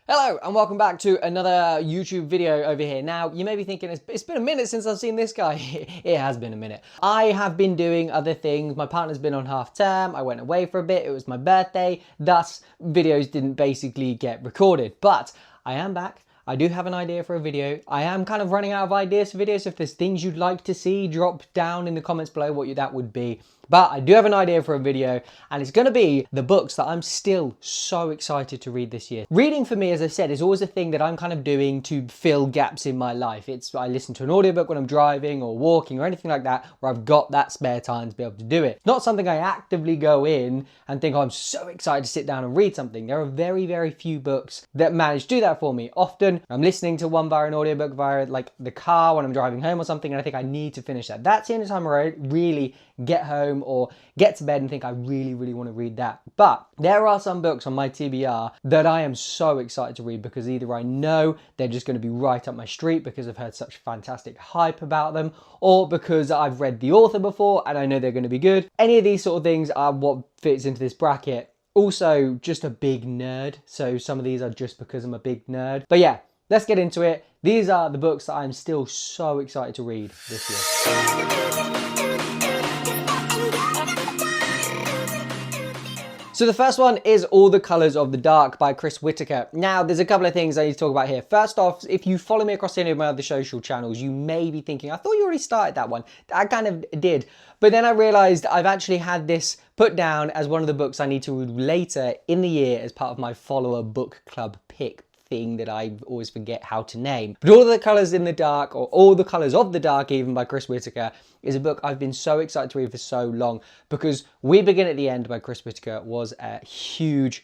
Hello and welcome back to another YouTube video over here. Now, you may be thinking, it's been a minute since I've seen this guy. It has been a minute. I have been doing other things. My partner's been on half term. I went away for a bit. It was my birthday. Thus, videos didn't basically get recorded. But I am back. I do have an idea for a video. I am kind of running out of ideas for videos. So if there's things you'd like to see, drop down in the comments below what that would be. But I do have an idea for a video, and it's going to be the books that I'm still so excited to read this year. Reading for me, as I said, is always a thing that I'm kind of doing to fill gaps in my life. I listen to an audiobook when I'm driving or walking or anything like that, where I've got that spare time to be able to do it. Not something I actively go in and think, oh, I'm so excited to sit down and read something. There are very, very few books that manage to do that for me. Often I'm listening to one via an audiobook via like the car when I'm driving home or something, and I think I need to finish that. That's the only time I really get home or get to bed and think I really want to read that. But there are some books on my TBR that I am so excited to read because either I know they're just going to be right up my street because I've heard such fantastic hype about them, or because I've read the author before and I know they're going to be good. Any of these sort of things are what fits into this bracket. Also, just a big nerd. So some of these are just because I'm a big nerd. But yeah, let's get into it. These are the books that I'm still so excited to read this year. So the first one is All the Colours of the Dark by Chris Whitaker. Now, there's a couple of things I need to talk about here. First off, if you follow me across any of my other social channels, you may be thinking, I thought you already started that one. I kind of did. But then I realised I've actually had this put down as one of the books I need to read later in the year as part of my follower book club pick thing that I always forget how to name. But All the Colours in the Dark, or All the Colours of the Dark even, by Chris Whitaker, is a book I've been so excited to read for so long, because We Begin at the End by Chris Whitaker was a huge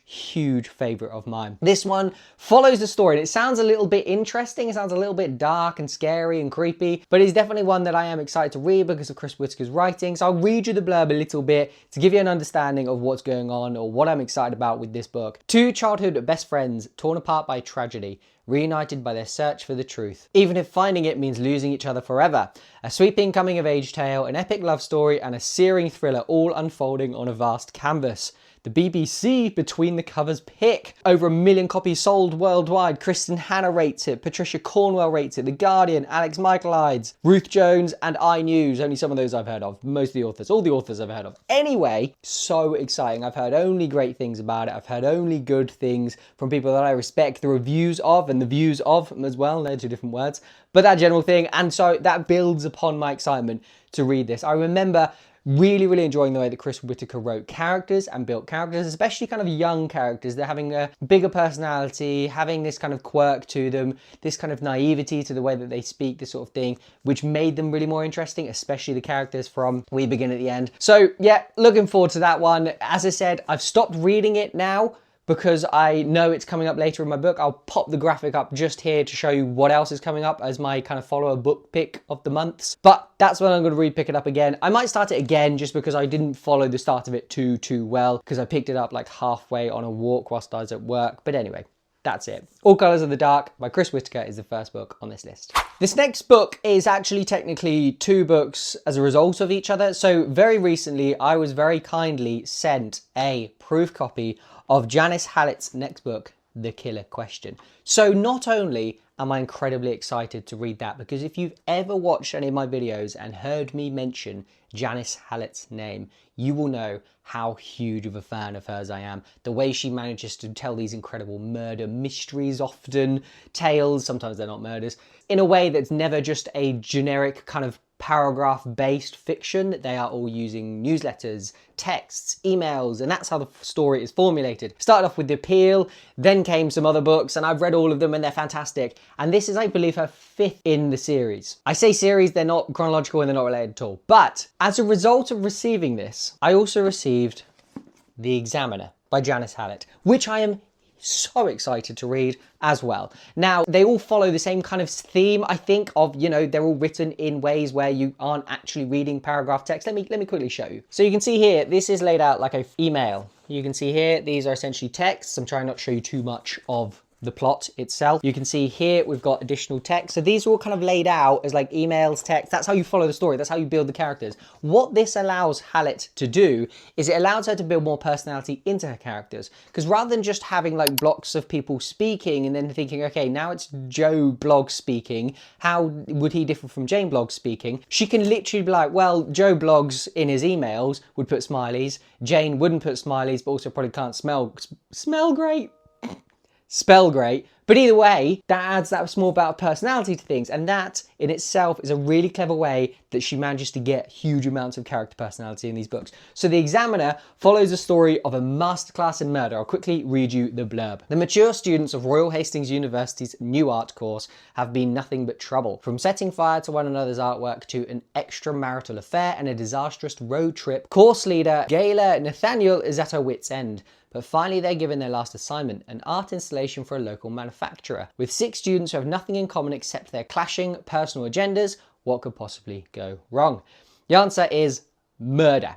favourite of mine. This one follows the story, and it sounds a little bit interesting, it sounds a little bit dark and scary and creepy, but it's definitely one that I am excited to read because of Chris Whitaker's writing. So I'll read you the blurb a little bit to give you an understanding of what's going on or what I'm excited about with this book. Two childhood best friends torn apart by tragedy, reunited by their search for the truth, even if finding it means losing each other forever. A sweeping coming-of-age tale, an epic love story, and a searing thriller all unfolding on a vast canvas. The BBC Between the Covers pick. Over 1 million copies sold worldwide. Kristen Hanna rates it. Patricia Cornwell rates it. The Guardian, Alex Michaelides, Ruth Jones, and iNews. Only some of those I've heard of. Most of the authors. All the authors I've heard of. Anyway, so exciting. I've heard only great things about it. I've heard only good things from people that I respect the reviews of and the views of as well. They're two different words. But that general thing. And so that builds upon my excitement to read this. I remember really enjoying the way that Chris Whitaker wrote characters and built characters, especially kind of young characters. They're having a bigger personality, having this kind of quirk to them, this kind of naivety to the way that they speak, this sort of thing, which made them really more interesting, especially the characters from We Begin at the End. So yeah, looking forward to that one. As I said, I've stopped reading it now because I know it's coming up later in my book. I'll pop the graphic up just here to show you what else is coming up as my kind of follower book pick of the months. But that's when I'm going to re-pick it up again. I might start it again just because I didn't follow the start of it too well, because I picked it up like halfway on a walk whilst I was at work. But anyway, that's it. All Colours of the Dark by Chris Whitaker is the first book on this list. This next book is actually technically two books as a result of each other. So very recently, I was very kindly sent a proof copy of Janice Hallett's next book, The Killer Question. So not only am I incredibly excited to read that, because if you've ever watched any of my videos and heard me mention Janice Hallett's name, you will know how huge of a fan of hers I am. The way she manages to tell these incredible murder mysteries, often tales, sometimes they're not murders, in a way that's never just a generic kind of paragraph-based fiction. They are all using newsletters, texts, emails, and that's how the story is formulated. Started off with The Appeal, then came some other books, and I've read all of them and they're fantastic. And this is, I believe, her 5th in the series. I say series, they're not chronological and they're not related at all. But as a result of receiving this, I also received The Examiner by Janice Hallett, which I am so excited to read as well. Now, they all follow the same kind of theme, I think, of, you know, they're all written in ways where you aren't actually reading paragraph text. Let me quickly show you. So you can see here, this is laid out like an email. You can see here, these are essentially texts. I'm trying not to show you too much of the plot itself. You can see here we've got additional text. So these are all kind of laid out as like emails, text. That's how you follow the story. That's how you build the characters. What this allows Hallett to do is it allows her to build more personality into her characters. Because rather than just having like blocks of people speaking and then thinking, okay, now it's Joe Bloggs speaking, how would he differ from Jane Bloggs speaking? She can literally be like, well, Joe Bloggs in his emails would put smileys. Jane wouldn't put smileys, but also probably can't smell great. Spell great. But either way, that adds that small bit of personality to things. And that in itself is a really clever way that she manages to get huge amounts of character personality in these books. So The Examiner follows the story of a masterclass in murder. I'll quickly read you the blurb. The mature students of Royal Hastings University's new art course have been nothing but trouble. From setting fire to one another's artwork to an extramarital affair and a disastrous road trip, course leader Gayla Nathaniel is at her wit's end. But finally they're given their last assignment, an art installation for a local manufacturer. With 6 students who have nothing in common except their clashing personal agendas, what could possibly go wrong? The answer is murder.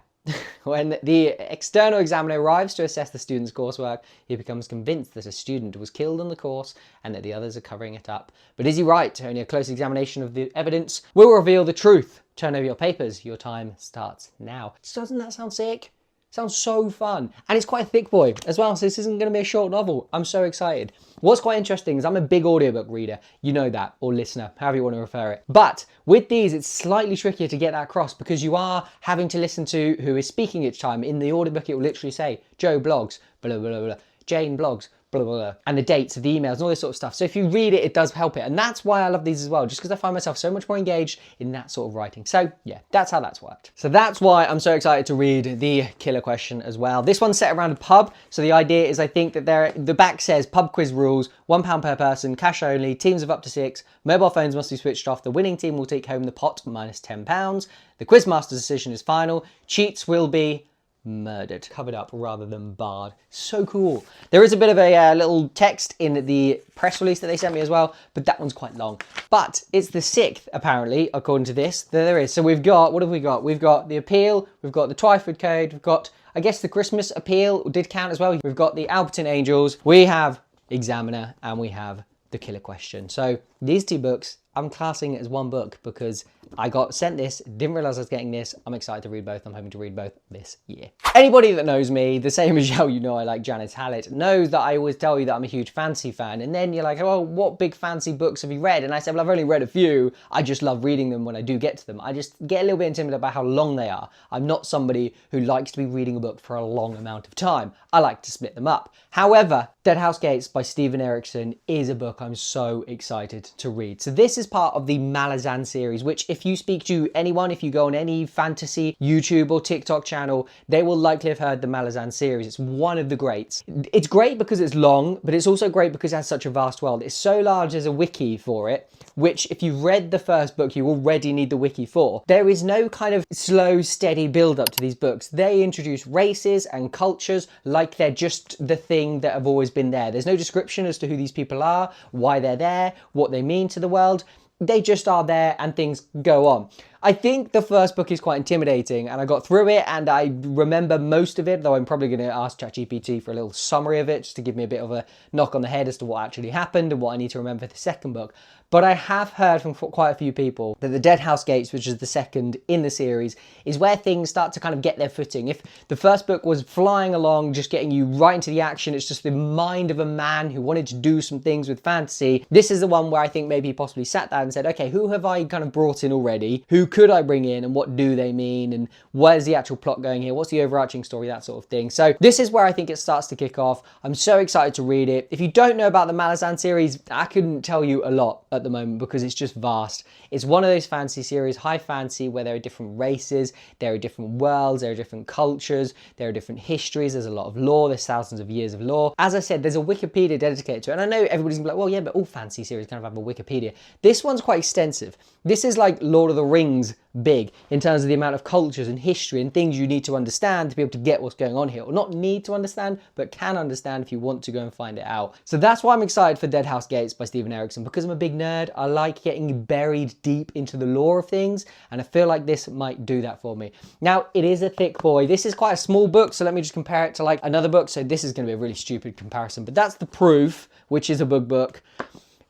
When the external examiner arrives to assess the student's coursework, he becomes convinced that a student was killed on the course and that the others are covering it up. But is he right? Only a close examination of the evidence will reveal the truth. Turn over your papers. Your time starts now. Doesn't that sound sick? Sounds so fun. And it's quite a thick boy as well, so this isn't going to be a short novel. I'm so excited. What's quite interesting is I'm a big audiobook reader. You know that, or listener, however you want to refer it. But with these, it's slightly trickier to get that across because you are having to listen to who is speaking each time. In the audiobook, it will literally say, Joe Bloggs, blah, blah, blah, blah, Jane Bloggs, blah, blah, blah, and the dates of the emails and all this sort of stuff. So if you read it, it does help it. And that's why I love these as well, just because I find myself so much more engaged in that sort of writing. So yeah, that's how that's worked. So that's why I'm so excited to read The Killer Question as well. This one's set around a pub. So the idea is I think that the back says pub quiz rules, £1 per person, cash only, teams of up to 6, mobile phones must be switched off. The winning team will take home the pot minus £10. The quizmaster's decision is final. Cheats will be murdered, covered up rather than barred. So cool. There is a bit of a little text in the press release that they sent me as well, but that one's quite long. But it's the 6th, apparently, according to this, that there is. So we've got, what have we got? We've got the appeal, we've got the Twyford Code, we've got, I guess the Christmas appeal did count as well. We've got the Alberton Angels, we have Examiner, and we have The Killer Question. So these 2 books, I'm classing it as one book because I got sent this, didn't realize I was getting this. I'm excited to read both. I'm hoping to read both this year. Anybody that knows me, the same as you know I like Janice Hallett, knows that I always tell you that I'm a huge fantasy fan. And then you're like, oh, what big fantasy books have you read? And I said, well, I've only read a few. I just love reading them when I do get to them. I just get a little bit intimidated about how long they are. I'm not somebody who likes to be reading a book for a long amount of time. I like to split them up. However, Deadhouse Gates by Stephen Erickson is a book I'm so excited to read. So this is part of the Malazan series, which if you speak to anyone, if you go on any fantasy YouTube or TikTok channel, they will likely have heard the Malazan series. It's one of the greats. It's great because it's long, but it's also great because it has such a vast world. It's so large there's a wiki for it, which if you've read the first book, you already need the wiki for. There is no kind of slow, steady build up to these books. They introduce races and cultures like they're just the thing that have always been there. There's no description as to who these people are, why they're there, what they mean to the world. They just are there and things go on. I think the first book is quite intimidating and I got through it and I remember most of it, though I'm probably going to ask ChatGPT for a little summary of it just to give me a bit of a knock on the head as to what actually happened and what I need to remember for the second book. But I have heard from quite a few people that the Deadhouse Gates, which is the second in the series, is where things start to kind of get their footing. If the first book was flying along, just getting you right into the action, it's just the mind of a man who wanted to do some things with fantasy. This is the one where I think maybe he possibly sat down and said, okay, who have I kind of brought in already? Who could I bring in and what do they mean? And where's the actual plot going here? What's the overarching story? That sort of thing. So this is where I think it starts to kick off. I'm so excited to read it. If you don't know about the Malazan series, I couldn't tell you a lot at the moment because it's just vast. It's one of those fantasy series, high fantasy, where there are different races, there are different worlds, there are different cultures, there are different histories, there's a lot of lore, there's thousands of years of lore. As I said, there's a Wikipedia dedicated to it, and I know everybody's gonna be like, well, yeah, but all fantasy series kind of have a Wikipedia. This one's quite extensive. This is like Lord of the Rings big in terms of the amount of cultures and history and things you need to understand to be able to get what's going on here. Or not need to understand, but can understand if you want to go and find it out. So that's why I'm excited for Deadhouse Gates by Stephen Erickson, because I'm a big nerd. I like getting buried deep into the lore of things, and I feel like this might do that for me. Now, it is a thick boy. This is quite a small book, so let me just compare it to like another book. So this is going to be a really stupid comparison, but that's The Proof which is a book.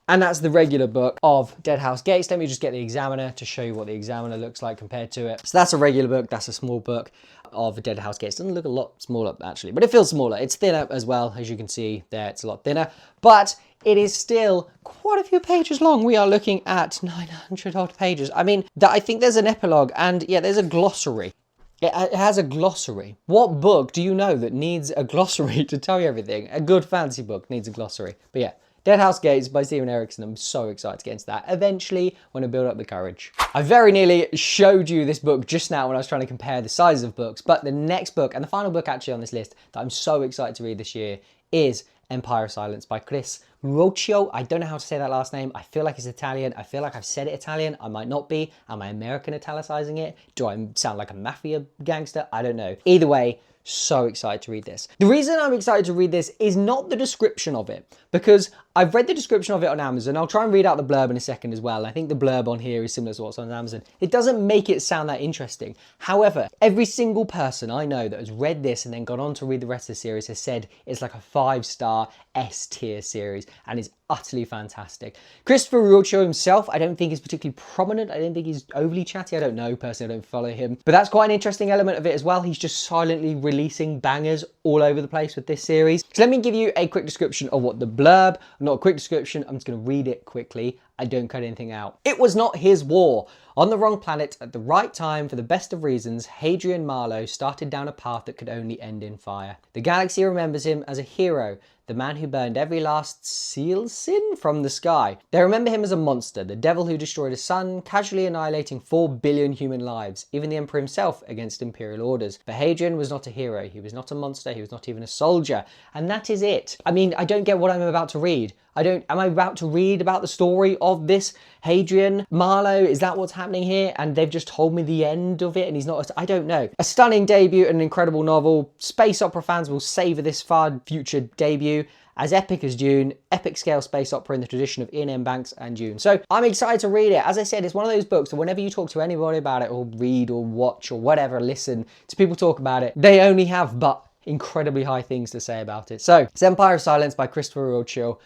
And that's the regular book of Deadhouse Gates. Let me just get the Examiner to show you what the Examiner looks like compared to it. So that's a regular book, that's a small book of Deadhouse Gates. Doesn't look a lot smaller actually, but it feels smaller. It's thinner as well, as you can see there, it's a lot thinner, but it is still quite a few pages long. We are looking at 900 odd pages. I mean, I think there's an epilogue and yeah, there's a glossary. It has a glossary. What book do you know that needs a glossary to tell you everything? A good fantasy book needs a glossary. But yeah, Deadhouse Gates by Steven Erikson. I'm so excited to get into that. Eventually, when I build up the courage. I very nearly showed you this book just now when I was trying to compare the sizes of books, but the next book, and the final book actually on this list that I'm so excited to read this year, is Empire of Silence by Chris Ruocchio. I don't know how to say that last name. I feel like it's Italian. I feel like I've said it Italian. I might not be. Am I American italicizing it? Do I sound like a mafia gangster? I don't know. Either way, so excited to read this. The reason I'm excited to read this is not the description of it, because I've read the description of it on Amazon. I'll try and read out the blurb in a second as well. I think the blurb on here is similar to what's on Amazon. It doesn't make it sound that interesting. However, every single person I know that has read this and then gone on to read the rest of the series has said it's like a 5-star S-tier series and is utterly fantastic. Christopher Ruocchio himself, I don't think is particularly prominent. I don't think he's overly chatty. I don't know, personally, I don't follow him. But that's quite an interesting element of it as well. He's just silently releasing bangers all over the place with this series. So let me give you a quick description of what the blurb, not a quick description, I'm just going to read it quickly. I don't cut anything out. It was not his war. On the wrong planet, at the right time, for the best of reasons, Hadrian Marlowe started down a path that could only end in fire. The galaxy remembers him as a hero, the man who burned every last seal sin from the sky. They remember him as a monster, the devil who destroyed a sun, casually annihilating 4 billion human lives, even the Emperor himself against imperial orders. But Hadrian was not a hero, he was not a monster, he was not even a soldier. And that is it. I mean, I don't get what I'm about to read. Am I about to read about the story of this Hadrian Marlowe? Is that what's happening here? And they've just told me the end of it and he's not, I don't know. A stunning debut and an incredible novel. Space opera fans will savour this far future debut. As epic as Dune, epic scale space opera in the tradition of Ian M. Banks and Dune. So I'm excited to read it. As I said, it's one of those books that whenever you talk to anybody about it or read or watch or whatever, listen to people talk about it, they only have but incredibly high things to say about it. So it's Empire of Silence by Christopher Ruocchio.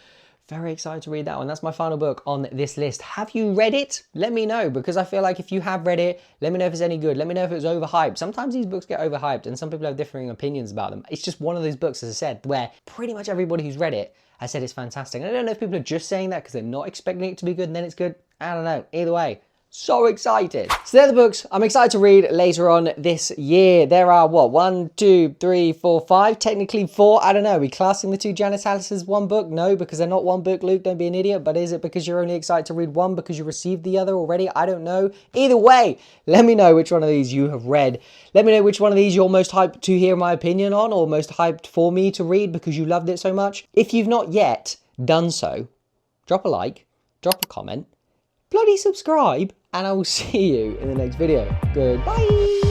Very excited to read that one. That's my final book on this list. Have you read it? Let me know, because I feel like if you have read it, let me know if it's any good. Let me know if it was overhyped. Sometimes these books get overhyped and some people have differing opinions about them. It's just one of those books, as I said, where pretty much everybody who's read it has said it's fantastic. And I don't know if people are just saying that because they're not expecting it to be good and then it's good. I don't know. Either way. So excited. So they're the books I'm excited to read later on this year. There are what, 1, 2, 3, 4, 5, technically 4. I don't know. Are we classing the 2 Janitalis as one book? No, because they're not one book, Luke. Don't be an idiot. But is it because you're only excited to read one because you received the other already? I don't know. Either way, let me know which one of these you have read. Let me know which one of these you're most hyped to hear my opinion on or most hyped for me to read because you loved it so much. If you've not yet done so, drop a like, drop a comment, bloody subscribe, and I will see you in the next video. Goodbye.